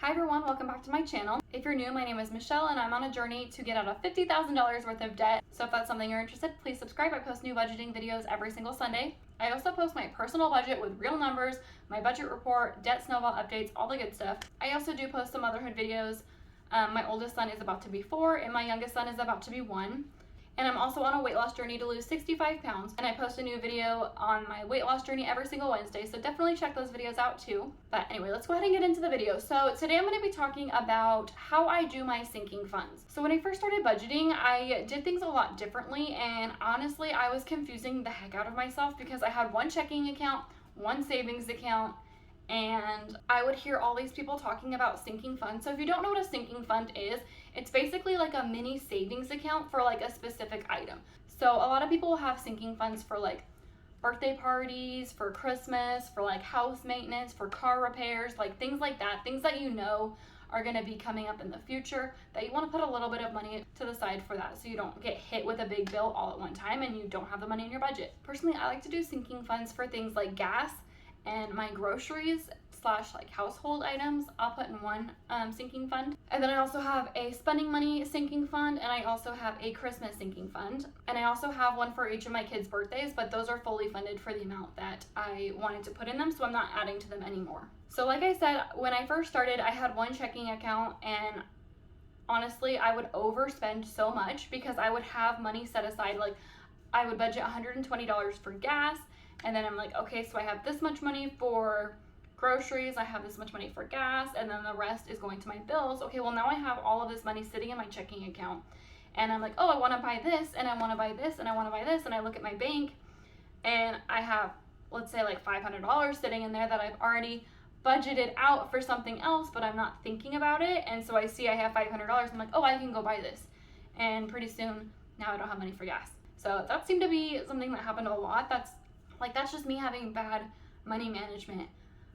Hi everyone, welcome back to my channel. If you're new, my name is Michelle and I'm on a journey to get out of $50,000 worth of debt. So if that's something you're interested, please subscribe. I post new budgeting videos every single Sunday. I also post my personal budget with real numbers, my budget report, debt snowball updates, all the good stuff. I also do post some motherhood videos. My oldest son is about to be 4 and my youngest son is about to be 1. And I'm also on a weight loss journey to lose 65 pounds. And I post a new video on my weight loss journey every single Wednesday. So definitely check those videos out too. But anyway, let's go ahead and get into the video. So today I'm going to be talking about how I do my sinking funds. So when I first started budgeting, I did things a lot differently. And honestly, I was confusing the heck out of myself because I had one checking account, one savings account, and I would hear all these people talking about sinking funds. So if you don't know what a sinking fund is, it's basically like a mini savings account for like a specific item. So a lot of people have sinking funds for like birthday parties, for Christmas, for like house maintenance, for car repairs, like things like that, things that you know are going to be coming up in the future that you want to put a little bit of money to the side for that so you don't get hit with a big bill all at one time and you don't have the money in your budget. Personally, I like to do sinking funds for things like gas and my groceries / like household items. I'll put in one sinking fund. And then I also have a spending money sinking fund, and I also have a Christmas sinking fund. And I also have one for each of my kids' birthdays, but those are fully funded for the amount that I wanted to put in them, so I'm not adding to them anymore. So like I said, when I first started, I had one checking account, and honestly, I would overspend so much because I would have money set aside. Like I would budget $120 for gas, and then I'm like, okay, so I have this much money for groceries, I have this much money for gas, and then the rest is going to my bills. Okay, well now I have all of this money sitting in my checking account, and I'm like, oh, I want to buy this, and I want to buy this, and I want to buy this, and I look at my bank, and I have, let's say, like $500 sitting in there that I've already budgeted out for something else, but I'm not thinking about it, and so I see I have $500, I'm like, oh, I can go buy this, and pretty soon, now I don't have money for gas. So that seemed to be something that happened a lot. That's just me having bad money management.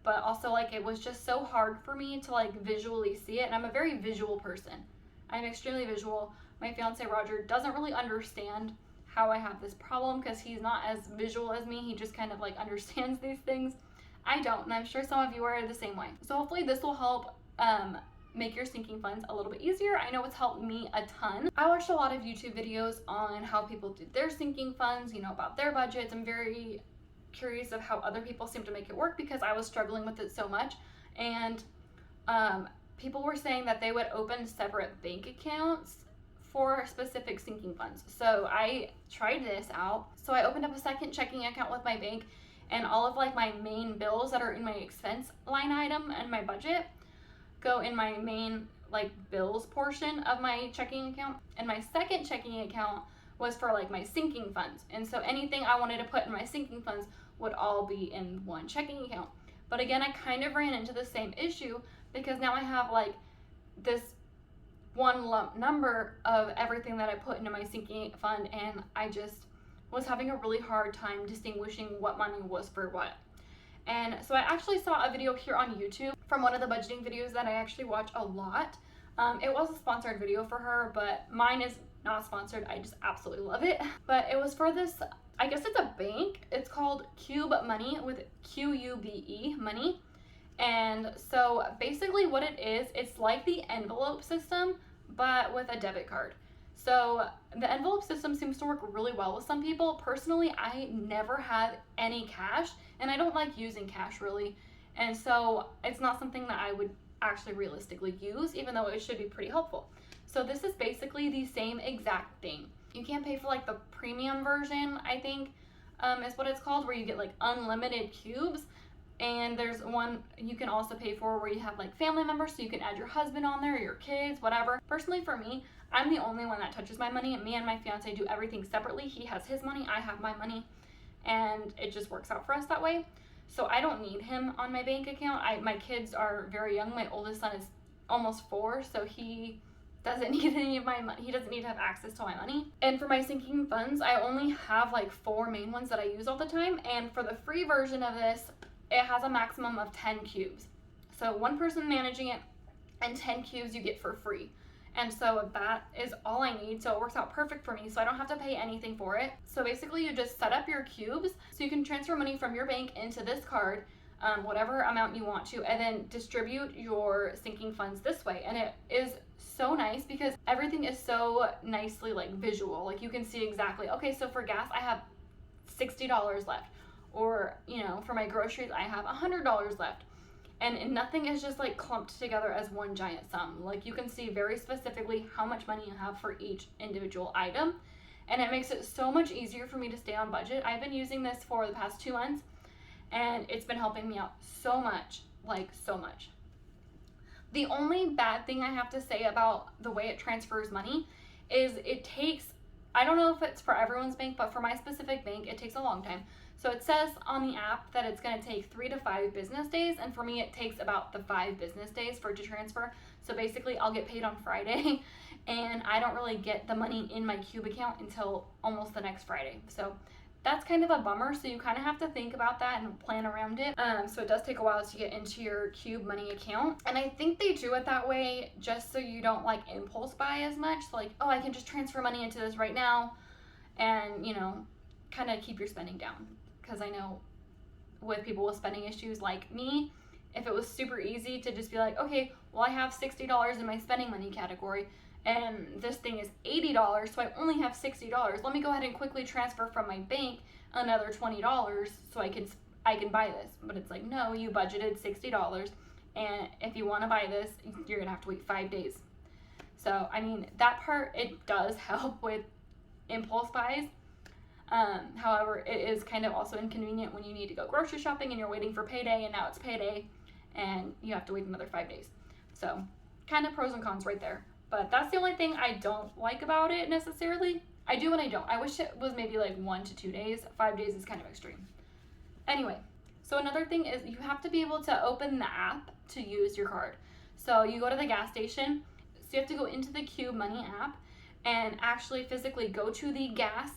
But also, like, it was just so hard for me to like visually see it, and I'm a very visual person. I'm extremely visual. My fiance Roger doesn't really understand how I have this problem because he's not as visual as me. He just kind of like understands these things. I don't, and I'm sure some of you are the same way. So hopefully this will help make your sinking funds a little bit easier. I know it's helped me a ton. I watched a lot of YouTube videos on how people do their sinking funds, you know, about their budgets. I'm very curious of how other people seem to make it work because I was struggling with it so much. And people were saying that they would open separate bank accounts for specific sinking funds. So I tried this out. So I opened up a second checking account with my bank, and all of like my main bills that are in my expense line item and my budget go in my main like bills portion of my checking account. And my second checking account was for like my sinking funds. And so anything I wanted to put in my sinking funds would all be in one checking account. But again, I kind of ran into the same issue because now I have like this one lump number of everything that I put into my sinking fund, and I just was having a really hard time distinguishing what money was for what. And so I actually saw a video here on YouTube from one of the budgeting videos that I actually watch a lot. It was a sponsored video for her, but mine is not sponsored. I just absolutely love it. But it was for this, I guess it's a bank. It's called Qube Money, with Qube Money. And so basically what it is, it's like the envelope system, but with a debit card. So the envelope system seems to work really well with some people. Personally, I never have any cash, and I don't like using cash really. And so it's not something that I would actually realistically use, even though it should be pretty helpful. So this is basically the same exact thing. You can't pay for like the premium version, I think is what it's called, where you get like unlimited cubes. And there's one you can also pay for where you have like family members, so you can add your husband on there, your kids, whatever. Personally, for me, I'm the only one that touches my money. Me and my fiance do everything separately. He has his money, I have my money, and it just works out for us that way. So I don't need him on my bank account. My kids are very young. My oldest son is almost 4, so he doesn't need any of my money. He doesn't need to have access to my money. And for my sinking funds, I only have like 4 main ones that I use all the time. And for the free version of this, it has a maximum of 10 cubes. So one person managing it, and 10 cubes you get for free. And so that is all I need. So it works out perfect for me. So I don't have to pay anything for it. So basically you just set up your cubes so you can transfer money from your bank into this card. whatever amount you want to, and then distribute your sinking funds this way. And it is so nice because everything is so nicely like visual. Like you can see exactly, okay, so for gas I have $60 left, or you know, for my groceries I have $100 left, and nothing is just like clumped together as one giant sum. Like you can see very specifically how much money you have for each individual item, and it makes it so much easier for me to stay on budget. I've been using this for the past 2 months, and it's been helping me out so much, like so much. The only bad thing I have to say about the way it transfers money is it takes, I don't know if it's for everyone's bank, but for my specific bank, it takes a long time. So it says on the app that it's going to take 3 to 5 business days, and for me it takes about the 5 business days for it to transfer. So basically I'll get paid on Friday and I don't really get the money in my Qube account until almost the next Friday. So that's kind of a bummer, so you kind of have to think about that and plan around it. So it does take a while to get into your Qube Money account, and I think they do it that way just so you don't like impulse buy as much. So like, oh, I can just transfer money into this right now, and you know, kind of keep your spending down. Because I know with people with spending issues like me, if it was super easy to just be like, okay, well I have $60 in my spending money category, and this thing is $80, so I only have $60. Let me go ahead and quickly transfer from my bank another $20 so I can buy this. But it's like, no, you budgeted $60, and if you want to buy this, you're gonna have to wait 5 days. So I mean, that part, it does help with impulse buys. However, it is kind of also inconvenient when you need to go grocery shopping and you're waiting for payday, and now it's payday and you have to wait another 5 days. So kind of pros and cons right there. But that's the only thing I don't like about it necessarily. I do and I don't. I wish it was maybe like 1 to 2 days. 5 days is kind of extreme. Anyway, so another thing is you have to be able to open the app to use your card. So you go to the gas station. So you have to go into the Qube Money app and actually physically go to the gas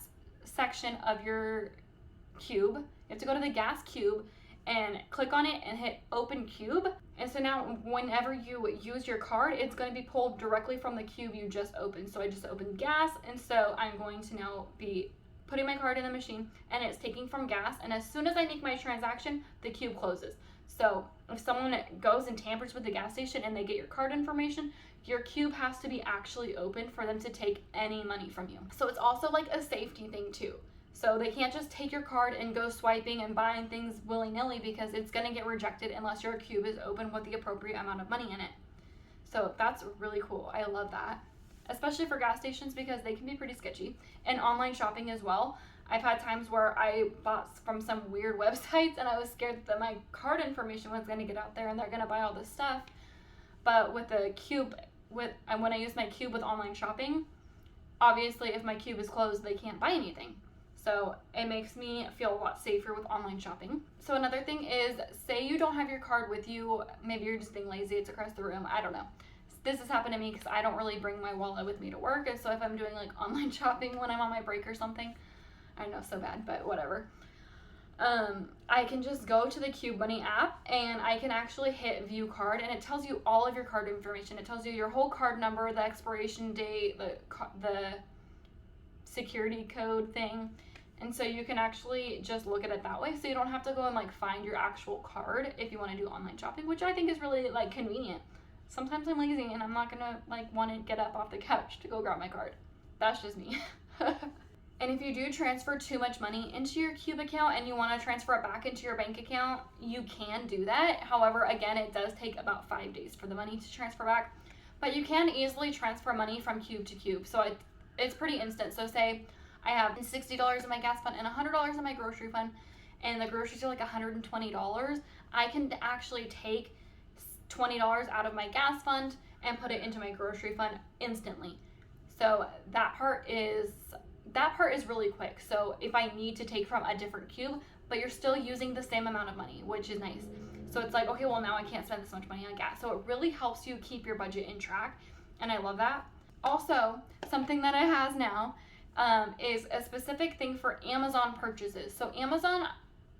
section of your Qube. You have to go to the gas Qube and click on it and hit open Qube. And so now whenever you use your card, it's going to be pulled directly from the Qube you just opened. So I just opened gas, and so I'm going to now be putting my card in the machine, and it's taking from gas, and as soon as I make my transaction, the Qube closes. So if someone goes and tampers with the gas station and they get your card information, your Qube has to be actually open for them to take any money from you. So it's also like a safety thing too. So they can't just take your card and go swiping and buying things willy-nilly, because it's going to get rejected unless your Qube is open with the appropriate amount of money in it. So that's really cool. I love that, especially for gas stations, because they can be pretty sketchy. And online shopping as well. I've had times where I bought from some weird websites and I was scared that my card information was going to get out there and they're going to buy all this stuff. But with the Qube, when I use my Qube with online shopping, obviously if my Qube is closed, they can't buy anything. So it makes me feel a lot safer with online shopping. So another thing is, say you don't have your card with you, maybe you're just being lazy, it's across the room, I don't know. This has happened to me because I don't really bring my wallet with me to work, and so if I'm doing like online shopping when I'm on my break or something, I know, so bad, but whatever. I can just go to the Qube Money app and I can actually hit view card, and it tells you all of your card information. It tells you your whole card number, the expiration date, the security code thing. And so you can actually just look at it that way, so you don't have to go and like find your actual card if you want to do online shopping, which I think is really like convenient. Sometimes I'm lazy and I'm not gonna like want to get up off the couch to go grab my card. That's just me. And if you do transfer too much money into your Qube account and you want to transfer it back into your bank account, you can do that. However, again, it does take about 5 days for the money to transfer back, but you can easily transfer money from Qube to Qube. So it's pretty instant. So say I have $60 in my gas fund and $100 in my grocery fund, and the groceries are like $120. I can actually take $20 out of my gas fund and put it into my grocery fund instantly. So that part is really quick. So if I need to take from a different Qube, but you're still using the same amount of money, which is nice. So it's like, okay, well now I can't spend this much money on gas. So it really helps you keep your budget in track, and I love that. Also, something that it has now is a specific thing for Amazon purchases. So Amazon,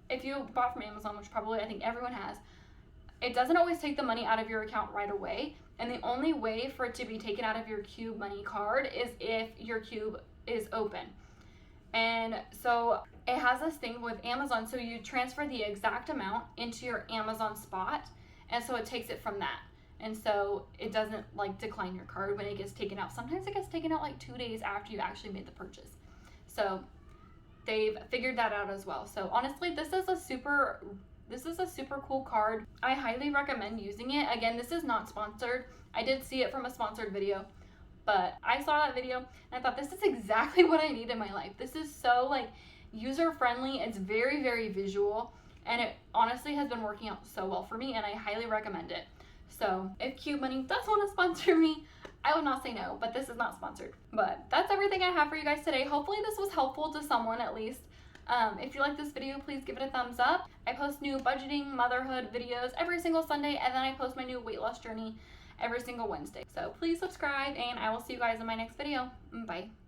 if you bought from Amazon, which probably I think everyone has, it doesn't always take the money out of your account right away. And the only way for it to be taken out of your Qube Money card is if your Qube is open. And so it has this thing with Amazon, so you transfer the exact amount into your Amazon spot, and so it takes it from that. And so it doesn't like decline your card when it gets taken out. Sometimes it gets taken out like 2 days after you actually made the purchase. So they've figured that out as well. So honestly, this is a super cool card. I highly recommend using it. Again, this is not sponsored. I did see it from a sponsored video, but I saw that video and I thought this is exactly what I need in my life. This is so like user friendly. It's very, very visual, and it honestly has been working out so well for me, and I highly recommend it. So if Qube Money does want to sponsor me, I will not say no, but this is not sponsored. But that's everything I have for you guys today. Hopefully this was helpful to someone at least. If you like this video, please give it a thumbs up. I post new budgeting, motherhood videos every single Sunday, and then I post my new weight loss journey every single Wednesday. So please subscribe, and I will see you guys in my next video. Bye.